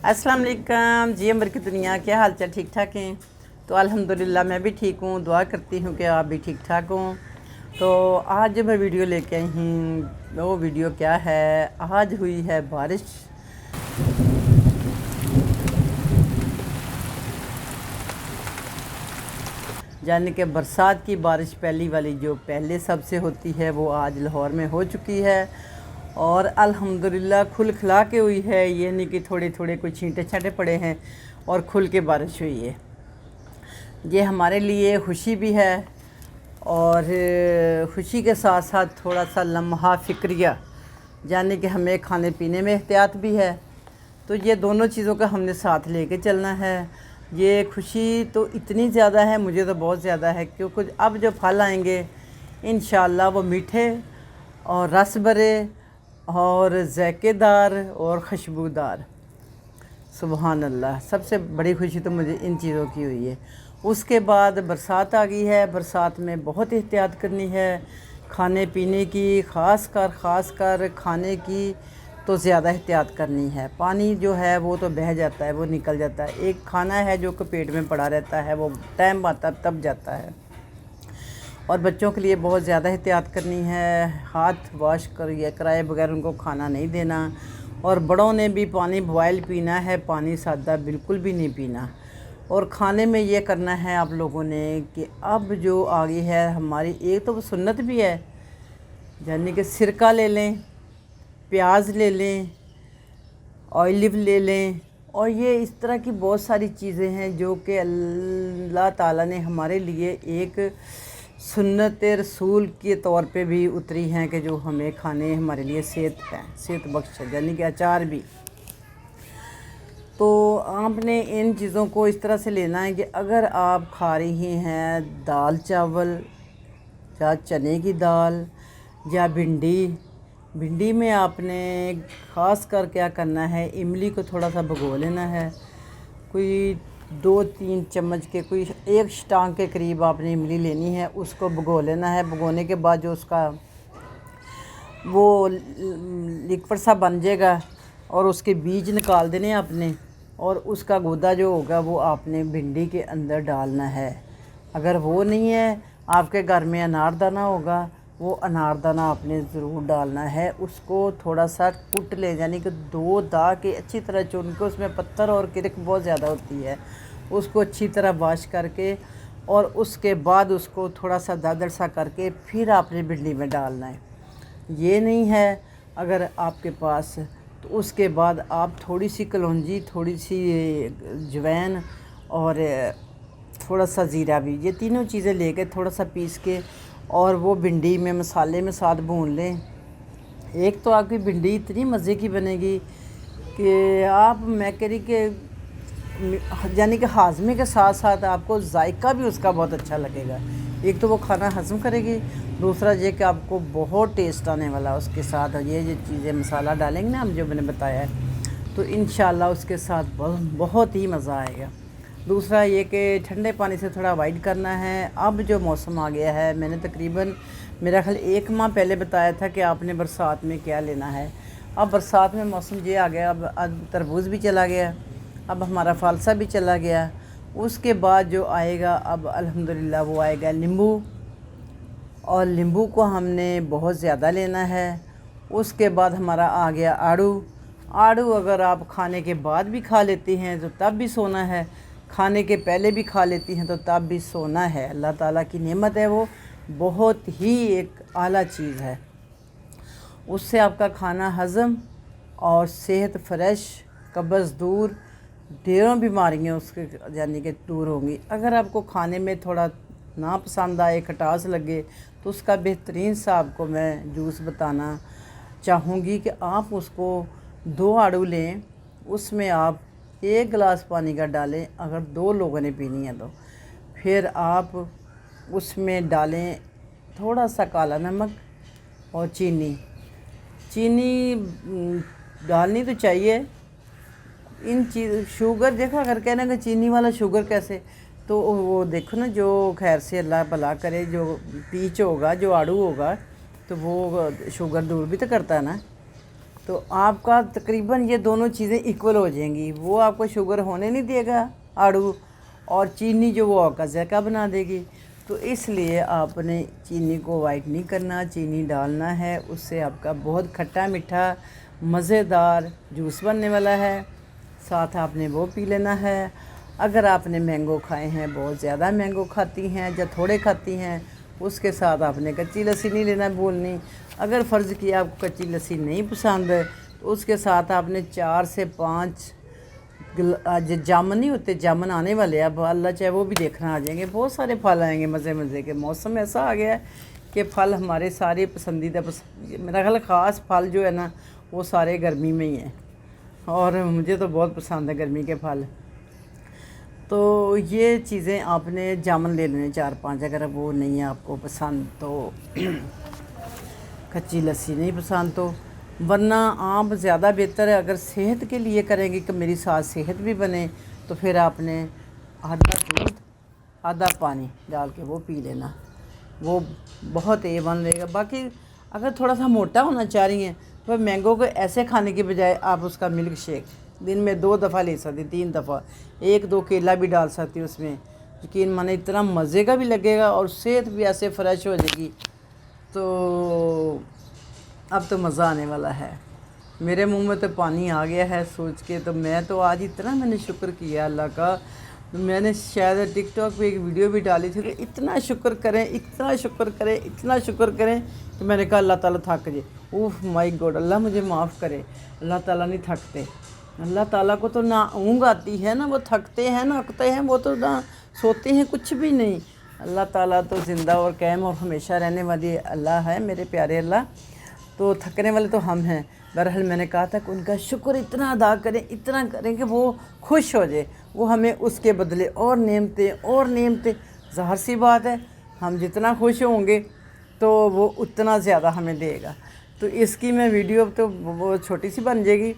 अस्सलाम वालेकुम जी। अमर की दुनिया, क्या हाल चाल? ठीक ठाक हैं? तो अल्हम्दुलिल्लाह मैं भी ठीक हूँ। दुआ करती हूँ कि आप भी ठीक ठाक हों। तो आज जो मैं वीडियो लेके आई हूँ वो वीडियो क्या है, आज हुई है बारिश। यानी कि बरसात की बारिश पहली वाली जो पहले सबसे होती है वो आज लाहौर में हो चुकी है और अल्हम्दुलिल्लाह खुल खिला के हुई है। ये नहीं कि थोड़े थोड़े कोई छींटे छाटे पड़े हैं और खुल के बारिश हुई है। ये हमारे लिए खुशी भी है और खुशी के साथ साथ थोड़ा सा लम्हा फ़िक्रिया, यानी कि हमें खाने पीने में एहतियात भी है। तो ये दोनों चीज़ों का हमने साथ लेके चलना है। ये खुशी तो इतनी ज़्यादा है, मुझे तो बहुत ज़्यादा है, क्योंकि अब जो फल आएंगे इंशाअल्लाह वो मीठे और रस भरे और ज़ायकेदार और खुशबूदार। सुबहान अल्लाह, सबसे बड़ी खुशी तो मुझे इन चीज़ों की हुई है। उसके बाद बरसात आ गई है। बरसात में बहुत एहतियात करनी है खाने पीने की, ख़ास कर खाने की तो ज़्यादा एहतियात करनी है। पानी जो है वो तो बह जाता है, वो निकल जाता है। एक खाना है जो कि पेट में पड़ा रहता है, वो टाइम आता तब जाता है। और बच्चों के लिए बहुत ज़्यादा एहतियात करनी है। हाथ वॉश कराए बगैर उनको खाना नहीं देना। और बड़ों ने भी पानी बॉयल पीना है, पानी सादा बिल्कुल भी नहीं पीना। और खाने में ये करना है आप लोगों ने कि अब जो आगे है हमारी, एक तो सुन्नत भी है, यानी कि सिरका ले लें, प्याज ले लें, ऑलिव ले लें, और ये इस तरह की बहुत सारी चीज़ें हैं जो कि अल्लाह ताला ने हमारे लिए एक सुन्नत रसूल के तौर पे भी उतरी हैं कि जो हमें खाने हमारे लिए सेहत बख्श है, यानी कि अचार भी। तो आपने इन चीज़ों को इस तरह से लेना है कि अगर आप खा रही हैं दाल चावल या चने की दाल या भिंडी में आपने ख़ास कर क्या करना है, इमली को थोड़ा सा भिगो लेना है। कोई 2-3 चम्मच के, कोई एक टांग के करीब आपने इमली लेनी है, उसको भिगो लेना है। भिगोने के बाद जो उसका वो लिक्विड सा बन जाएगा और उसके बीज निकाल देने आपने, और उसका गूदा जो होगा वो आपने भिंडी के अंदर डालना है। अगर वो नहीं है आपके घर में अनारदाना होगा, वो अनारदाना आपने ज़रूर डालना है। उसको थोड़ा सा कुट ले, यानी कि 2 दाग के अच्छी तरह चुन के, उसमें पत्थर और किरक बहुत ज़्यादा होती है, उसको अच्छी तरह वॉश करके और उसके बाद उसको थोड़ा सा दादड़ सा करके फिर आपने भिंडी में डालना है। ये नहीं है अगर आपके पास, तो उसके बाद आप थोड़ी सी कलौंजी, थोड़ी सी जवैन और थोड़ा सा ज़ीरा भी, ये तीनों चीज़ें लेके थोड़ा सा पीस के और वो भिंडी में मसाले में साथ भून लें। एक तो आपकी भिंडी इतनी मज़े की बनेगी कि आप, मैं कह रही कि यानी कि हाजमे के साथ साथ आपको जायका भी उसका बहुत अच्छा लगेगा। एक तो वो खाना हज़म करेगी, दूसरा ये कि आपको बहुत टेस्ट आने वाला उसके साथ। ये जो चीज़ें मसाला डालेंगे ना हम, जो मैंने बताया है, तो इंशाल्लाह उसके साथ बहुत ही मज़ा आएगा। दूसरा ये कि ठंडे पानी से थोड़ा अवॉइड करना है। अब जो मौसम आ गया है, मैंने तकरीबन मेरा ख्याल 1 माह पहले बताया था कि आपने बरसात में क्या लेना है। अब बरसात में मौसम ये आ गया, अब तरबूज भी चला गया, अब हमारा फालसा भी चला गया। उसके बाद जो आएगा अब अल्हम्दुलिल्लाह वो आएगा नींबू, और नींबू को हमने बहुत ज़्यादा लेना है। उसके बाद हमारा आ गया आड़ू अगर आप खाने के बाद भी खा लेती हैं तो तब भी सोना है, खाने के पहले भी खा लेती हैं तो तब भी सोना है। अल्लाह ताला की नेमत है, वो बहुत ही एक आला चीज़ है। उससे आपका खाना हज़म और सेहत फ्रेश, कब्ज़ दूर, ढेरों बीमारियाँ उसके यानी कि दूर होंगी। अगर आपको खाने में थोड़ा ना पसंद आए, खटास लगे, तो उसका बेहतरीन सा आपको मैं जूस बताना चाहूँगी कि आप उसको 2 आड़ू लें, उसमें आप 1 गिलास पानी का डालें, अगर 2 लोगों ने पीनी है तो। फिर आप उसमें डालें थोड़ा सा काला नमक और चीनी डालनी तो चाहिए। इन चीज़ शुगर, देखो अगर कहना कि चीनी वाला शुगर कैसे, तो वो देखो ना, जो खैर से अल्लाह भला करे, जो पीच होगा, जो आड़ू होगा, तो वो शुगर दूर भी तो करता है ना। तो आपका तकरीबन ये दोनों चीज़ें इक्वल हो जाएंगी। वो आपको शुगर होने नहीं देगा आड़ू, और चीनी जो वो आपका ज़ायका बना देगी। तो इसलिए आपने चीनी को अवॉइड नहीं करना, चीनी डालना है, उससे आपका बहुत खट्टा मीठा मज़ेदार जूस बनने वाला है। साथ आपने वो पी लेना है। अगर आपने मैंगो खाए हैं, बहुत ज़्यादा मैंगो खाती हैं या थोड़े खाती हैं, उसके साथ आपने कच्ची लस्सी नहीं लेना भूलनी। अगर फ़र्ज़ किया आपको कच्ची लस्सी नहीं पसंद है तो उसके साथ आपने 4 से 5 आज जामुन नहीं होते, जामुन आने वाले हैं अब, अल्लाह चाहे वो भी देखना आ जाएंगे। बहुत सारे फल आएंगे मज़े मज़े के। मौसम ऐसा आ गया है कि फल हमारे सारे पसंदीदा मेरा ख्याल ख़ास फल जो है ना वो सारे गर्मी में ही हैं, और मुझे तो बहुत पसंद है गर्मी के फल। तो ये चीज़ें आपने जामुन ले लेने 4-5, अगर वो नहीं है आपको पसंद तो कच्ची लस्सी नहीं पसंद तो। वरना आप ज़्यादा बेहतर है अगर सेहत के लिए करेंगे कि मेरी साथ सेहत भी बने, तो फिर आपने आधा दूध आधा पानी डाल के वो पी लेना, वो बहुत A1 रहेगा। बाकी अगर थोड़ा सा मोटा होना चाह रही हैं तो मैंगो को ऐसे खाने के बजाय आप उसका मिल्क शेक दिन में 2 दफ़ा ले सकती, 3 दफ़ा, 1-2 केला भी डाल सकती है उसमें। यकीन माने इतना मज़े का भी लगेगा और सेहत भी ऐसे फ़्रेश हो जाएगी। तो अब तो मज़ा आने वाला है। मेरे मुंह में तो पानी आ गया है सोच के। तो मैं तो आज इतना मैंने शुक्र किया अल्लाह का। मैंने शायद टिकटॉक पे एक वीडियो भी डाली थी कि इतना शुक्र करें, इतना शुक्र करें, इतना शुक्र करें कि मैंने कहा अल्लाह ताला थक जाए। ओह माय गॉड, अल्लाह मुझे माफ़ करे। अल्लाह ताला नहीं थकते। अल्लाह ताला को तो ना ऊँघ आती है ना वो थकते हैं ना अकते हैं, वो तो ना सोते हैं, कुछ भी नहीं। अल्लाह ताला तो ज़िंदा और कायम और हमेशा रहने वाली अल्लाह है, मेरे प्यारे अल्लाह। तो थकने वाले तो हम हैं। बहरहाल मैंने कहा था कि उनका शुक्र इतना अदा करें, इतना करें कि वो खुश हो जाए, वो हमें उसके बदले और नेमतें ज़ाहिर सी बात है हम जितना खुश होंगे तो वो उतना ज़्यादा हमें देगा। तो इसकी मैं वीडियो तो वो छोटी सी बन जाएगी,